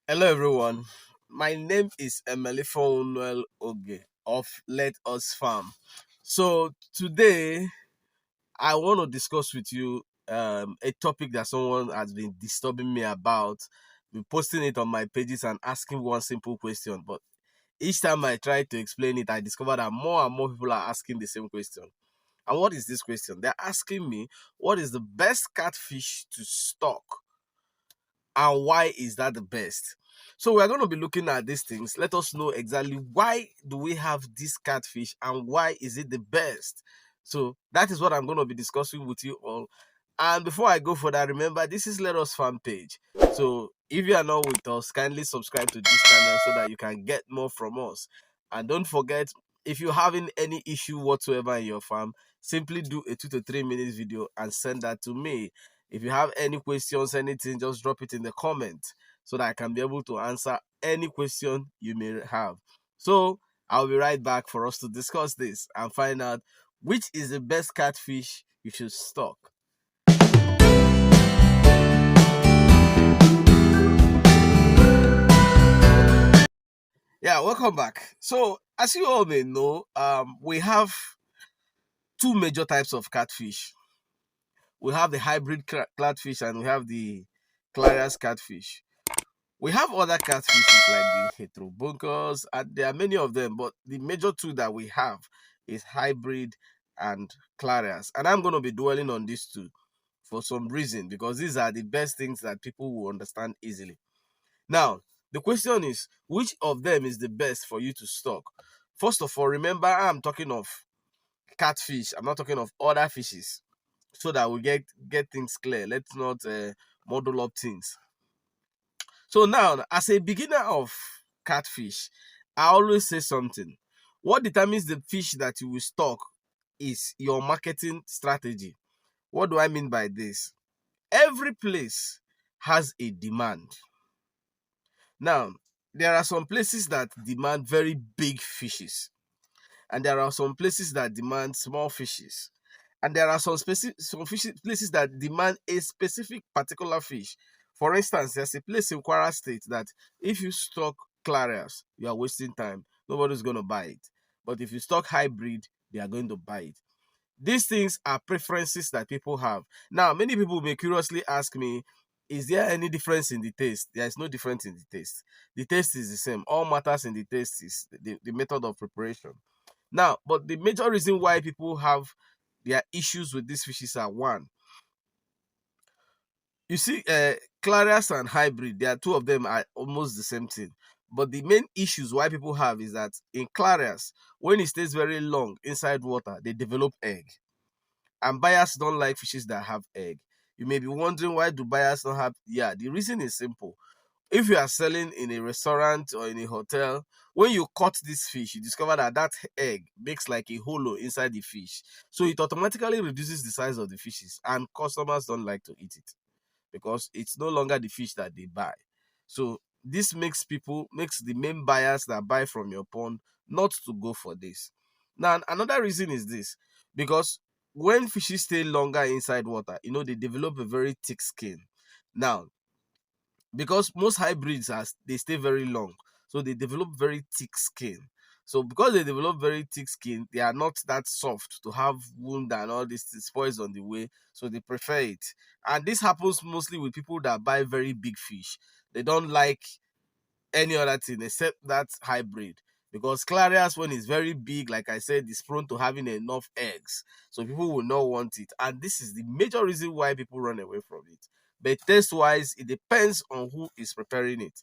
Hello everyone. My name is Emelifonwell Oge of Let Us Farm. So today I want to discuss with you a topic that someone has been disturbing me about. Been posting it on my pages and asking one simple question, but each time I try to explain it, I discover that more and more people are asking the same question. And what is this question? They're asking me, what is the best catfish to stock and why is that the best? So we're going to be looking at these things. Let us know exactly why do we have this catfish and why is it the best. So that is what I'm going to be discussing with you all. And before I go further, remember this is Let Us Farm page. So if you are not with us, kindly subscribe to this channel so that you can get more from us. And don't forget, if you're having any issue whatsoever in your farm, simply do a 2 to 3 minutes video and send that to me. If you have any questions, anything, just drop it in the comment so that I can be able to answer any question you may have. So I'll be right back for us to discuss this and find out which is the best catfish you should stock. Yeah, welcome back. So as you all may know, we have two major types of catfish. We have the hybrid catfish and we have the Clarias catfish. We have other catfishes like the heterobunkers, and there are many of them, but the major two that we have is hybrid and Clarias. And I'm going to be dwelling on these two for some reason because these are the best things that people will understand easily. Now, the question is, which of them is the best for you to stock? First of all, remember I'm talking of catfish. I'm not talking of other fishes, so that we get things clear. Let's not model up things. So now, as a beginner of catfish, I always say something. What determines the fish that you will stock is your marketing strategy. What do I mean by this? Every place has a demand. Now, there are some places that demand very big fishes, and there are some places that demand small fishes. And there are places that demand a specific particular fish. For instance, there's a place in Kwara State that if you stock Clarias, you are wasting time. Nobody's going to buy it. But if you stock hybrid, they are going to buy it. These things are preferences that people have. Now, many people may curiously ask me, is there any difference in the taste? There is no difference in the taste. The taste is the same. All matters in the taste is the method of preparation. Now, but the major reason why people have their issues with these fishes are one, you see, Clarias and hybrid, there are two of them are almost the same thing. But the main issues why people have is that in Clarias, when it stays very long inside water, they develop egg. And buyers don't like fishes that have egg. You may be wondering why do buyers not have? Yeah, the reason is simple. If you are selling in a restaurant or in a hotel, when you cut this fish, you discover that that egg makes like a hollow inside the fish. So it automatically reduces the size of the fishes, and customers don't like to eat it because it's no longer the fish that they buy. So this makes the main buyers that buy from your pond not to go for this. Now, another reason is this, because when fishes stay longer inside water, they develop a very thick skin. Now, because most hybrids they stay very long, so they develop very thick skin. So because they develop very thick skin, they are not that soft to have wound and all these spoils on the way, so they prefer it. And this happens mostly with people that buy very big fish. They don't like any other thing except that hybrid, because Clarias, when it's very big, like I said, is prone to having enough eggs, so people will not want it. And this is the major reason why people run away from it. But taste wise, it depends on who is preparing it.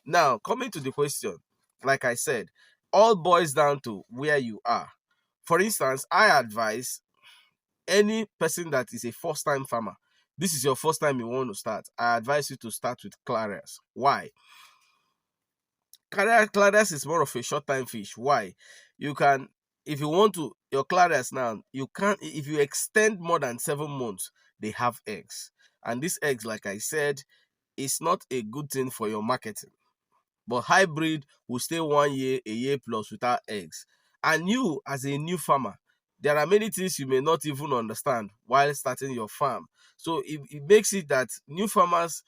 Now, coming to the question, like I said, all boils down to where you are. For instance, I advise any person that is a first time farmer, this is your first time you want to start, I advise you to start with Clarias. Why? Clarias is more of a short time fish. Why? You can, if you want to, your Clarias now, you can't, if you extend more than 7 months, they have eggs. And these eggs, like I said, is not a good thing for your marketing. But hybrid will stay 1 year, a year plus without eggs. And you, as a new farmer, there are many things you may not even understand while starting your farm. So it makes it that new farmers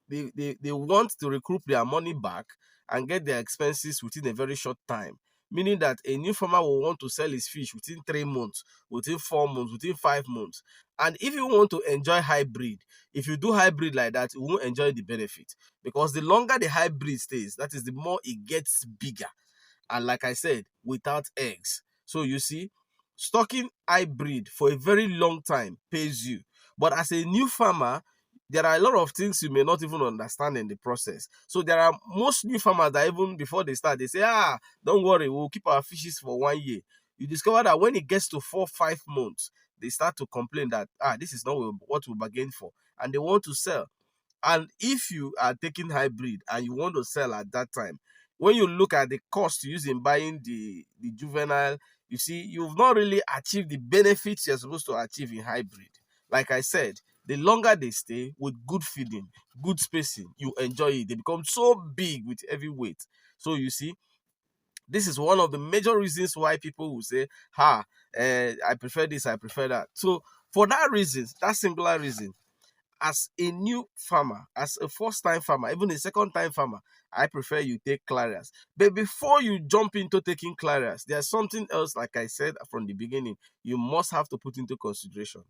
they want to recoup their money back and get their expenses within a very short time. Meaning that a new farmer will want to sell his fish within 3 months, within 4 months, within 5 months. And if you want to enjoy hybrid, if you do hybrid like that, you won't enjoy the benefit, because the longer the hybrid stays, that is the more it gets bigger. And like I said, without eggs. So you see, stocking hybrid for a very long time pays you. But as a new farmer, there are a lot of things you may not even understand in the process. So there are most new farmers that even before they start, they say, don't worry, we'll keep our fishes for 1 year. You discover that when it gets to 4 5 months, they start to complain that this is not what we bargained for, and they want to sell. And if you are taking hybrid and you want to sell at that time, when you look at the cost you use in buying the juvenile, you see you've not really achieved the benefits you're supposed to achieve in hybrid. Like I said, the longer they stay with good feeding, good spacing, you enjoy it. They become so big with heavy weight. So you see, this is one of the major reasons why people will say, I prefer this, I prefer that. So for that reason, that singular reason, as a new farmer, as a first-time farmer, even a second-time farmer, I prefer you take clarias. But before you jump into taking clarias, there's something else, like I said from the beginning, you must have to put into consideration.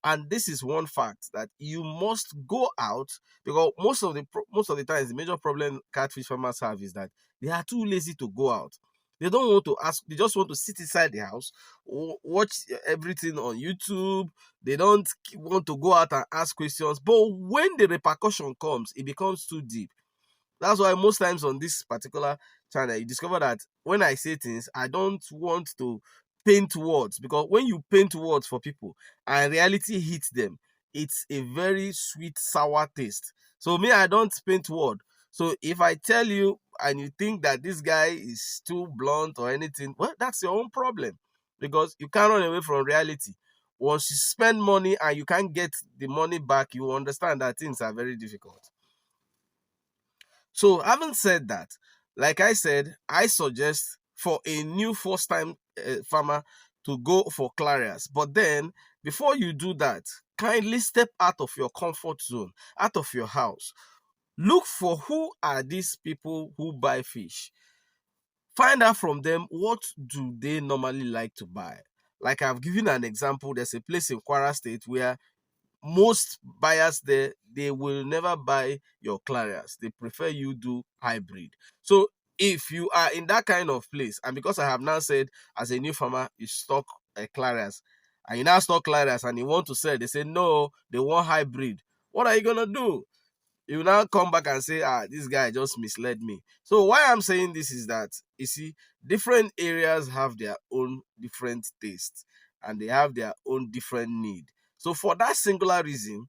And this is one fact that you must go out, because most of the times the major problem catfish farmers have is that they are too lazy to go out. They don't want to ask, they just want to sit inside the house, watch everything on YouTube. They don't want to go out and ask questions. But when the repercussion comes, it becomes too deep. That's why most times on this particular channel, you discover that when I say things, I don't want to paint words, because when you paint words for people and reality hits them, it's a very sweet, sour taste. So me, I don't paint word. So if I tell you and you think that this guy is too blunt or anything, well, that's your own problem, because you can't run away from reality. Once you spend money and you can't get the money back, you understand that things are very difficult. So having said that, like I said, I suggest for a new first-time farmer to go for clarias. But then, before you do that, kindly step out of your comfort zone, out of your house. Look for who are these people who buy fish. Find out from them, what do they normally like to buy. Like I've given an example, there's a place in Kwara State where most buyers there, they will never buy your clarias. They prefer you do hybrid. So if you are in that kind of place, and because I have now said as a new farmer you stock clarias, and you now stock clarias and you want to sell, they say no, they want hybrid. What are you gonna do? You now come back and say, this guy just misled me. So why I'm saying this is that, you see, different areas have their own different tastes, and they have their own different need. So for that singular reason,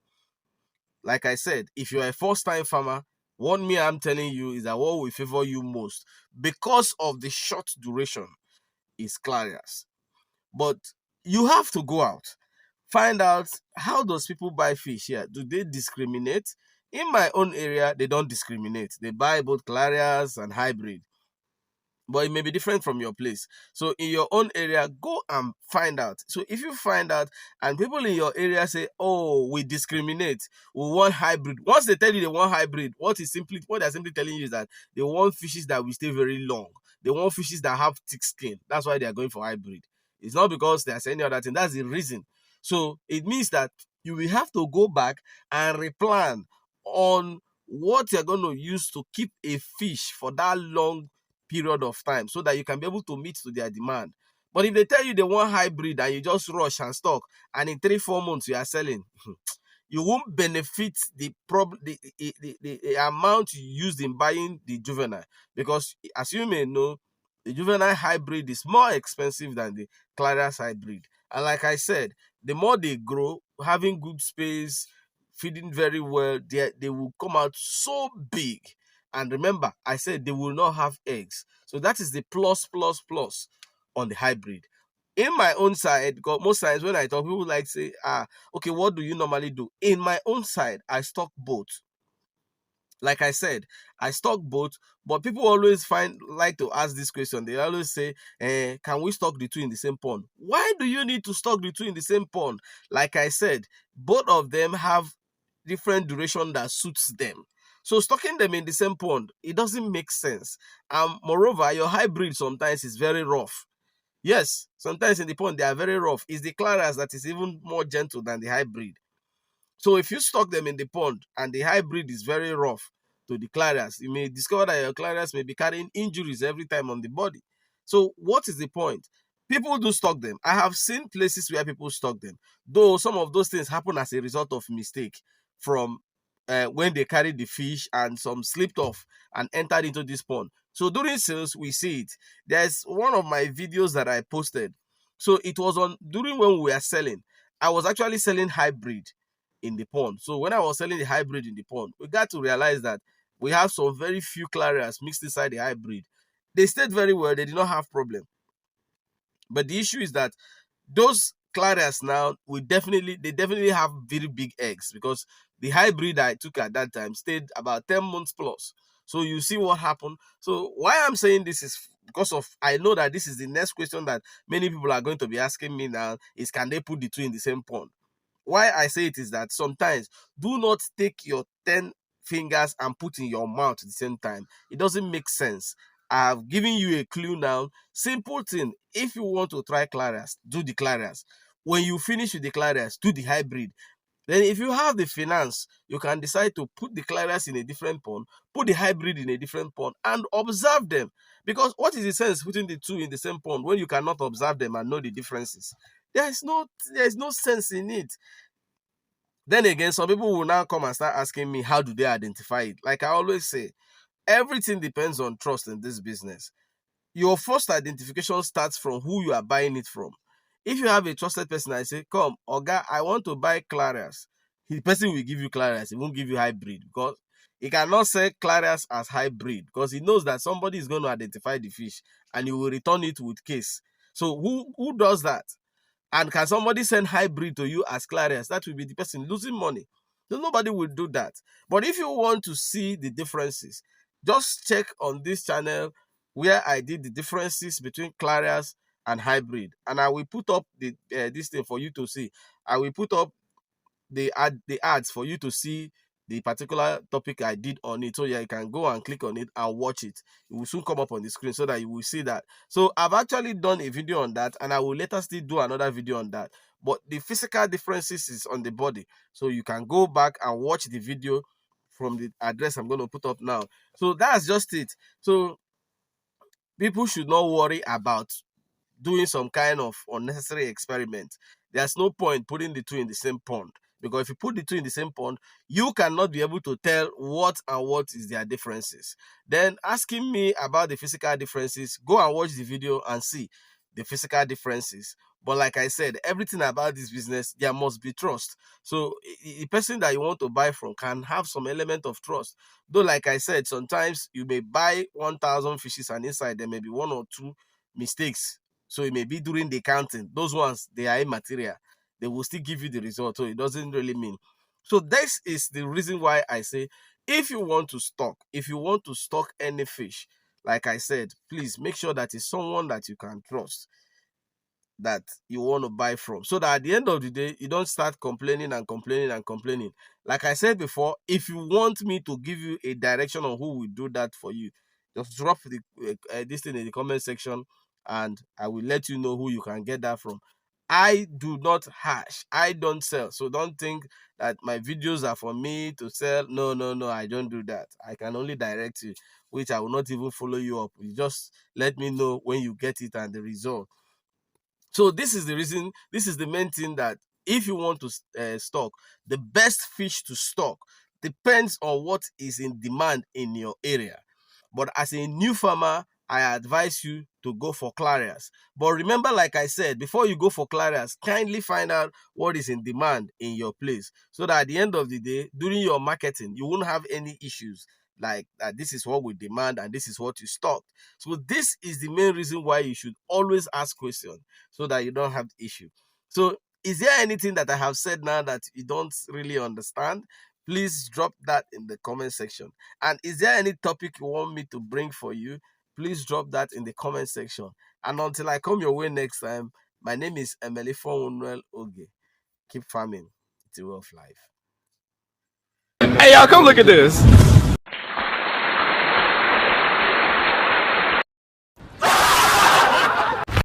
like I said, if you're a first-time farmer, what me I'm telling you is that what will favor you most, because of the short duration, is clarias. But you have to go out, find out, how does people buy fish here? Do they discriminate? In my own area, they don't discriminate. They buy both clarias and hybrid, but it may be different from your place. So in your own area, go and find out. So if you find out and people in your area say, oh, we discriminate, we want hybrid. Once they tell you they want hybrid, what they're simply telling you is that they want fishes that will stay very long. They want fishes that have thick skin. That's why they are going for hybrid. It's not because there's any other thing. That's the reason. So it means that you will have to go back and replan on what you're going to use to keep a fish for that long period of time, so that you can be able to meet to their demand. But if they tell you they want hybrid and you just rush and stock, and in 3-4 months you are selling, you won't benefit the amount you used in buying the juvenile, because as you may know, the juvenile hybrid is more expensive than the clarias hybrid. And like I said, the more they grow, having good space, feeding very well, they will come out so big. And remember, I said they will not have eggs. So that is the plus on the hybrid. In my own side, because most times when I talk, people like say, okay, what do you normally do? In my own side, I stock both. Like I said, I stock both, but people always like to ask this question. They always say, can we stock the two in the same pond? Why do you need to stock the two in the same pond? Like I said, both of them have different duration that suits them. So stocking them in the same pond, it doesn't make sense. Moreover, your hybrid sometimes is very rough. Yes, sometimes in the pond they are very rough. It's the claras that is even more gentle than the hybrid. So if you stock them in the pond and the hybrid is very rough to the clarias, you may discover that your clarias may be carrying injuries every time on the body. So what is the point? People do stock them. I have seen places where people stock them, though some of those things happen as a result of mistake from when they carried the fish and some slipped off and entered into this pond. So during sales, we see it. There's one of my videos that I posted. So it was on during when we were selling. I was actually selling hybrid in the pond. So when I was selling the hybrid in the pond, we got to realize that we have some very few clarias mixed inside the hybrid. They stayed very well. They did not have problem. But the issue is that those clarias now they definitely have very big eggs, because the hybrid I took at that time stayed about 10 months plus. So you see what happened. So why I'm saying this is because of I know that this is the next question that many people are going to be asking me now is, can they put the two in the same pond? Why I say it is that sometimes do not take your 10 fingers and put in your mouth at the same time. It doesn't make sense. I've given you a clue now. Simple thing. If you want to try clarias, do the clarias. When you finish with the clarias, do the hybrid. Then if you have the finance, you can decide to put the clarias in a different pond, put the hybrid in a different pond, and observe them. Because what is the sense putting the two in the same pond when you cannot observe them and know the differences? There's no sense in it. Then again, some people will now come and start asking me, how do they identify it? Like I always say, everything depends on trust in this business. Your first identification starts from who you are buying it from. If you have a trusted person, I say, come, Oga, I want to buy clarias. The person will give you clarias. He won't give you hybrid, because he cannot sell clarias as hybrid, because he knows that somebody is going to identify the fish and he will return it with case. So who does that? And can somebody send hybrid to you as clarias? That will be the person losing money. So nobody will do that. But if you want to see the differences, just check on this channel where I did the differences between clarias and hybrid. And I will put up this thing for you to see. I will put up the ads for you to see the particular topic I did on it. So yeah, you can go and click on it and watch it. It will soon come up on the screen so that you will see that. So I've actually done a video on that, and I will later still do another video on that. But the physical differences is on the body. So you can go back and watch the video from the address I'm going to put up now. So that's just it. So people should not worry about doing some kind of unnecessary experiment. There's no point putting the two in the same pond, because if you put the two in the same pond, you cannot be able to tell what and what is their differences. Then asking me about the physical differences, go and watch the video and see the physical differences. But like I said, everything about this business, there must be trust. So the person that you want to buy from can have some element of trust. Though, like I said, sometimes you may buy 1,000 fishes and inside there may be one or two mistakes. So it may be during the counting. Those ones, they are immaterial. They will still give you the result. So it doesn't really mean. So this is the reason why I say, if you want to stock any fish, like I said, please make sure that it's someone that you can trust, that you want to buy from, so that at the end of the day, you don't start complaining and complaining and complaining. Like I said before, if you want me to give you a direction on who will do that for you, just drop this thing in the comment section, and I will let you know who you can get that from. I do not hash. I don't sell. So don't think that my videos are for me to sell. No, I don't do that. I can only direct you, which I will not even follow you up. You just let me know when you get it and the result. So this is the reason, this is the main thing, that if you want to stock, the best fish to stock depends on what is in demand in your area. But as a new farmer, I advise you to go for clarias. But remember, like I said, before you go for clarias, kindly find out what is in demand in your place, so that at the end of the day, during your marketing, you won't have any issues like that. This is what we demand and this is what you stock. So this is the main reason why you should always ask questions, so that you don't have the issue. So is there anything that I have said now that you don't really understand? Please drop that in the comment section. And is there any topic you want me to bring for you? Please drop that in the comment section. And until I come your way next time, my name is Emelifon Oge. Keep farming. It's a way of life. Hey, y'all, come look at this.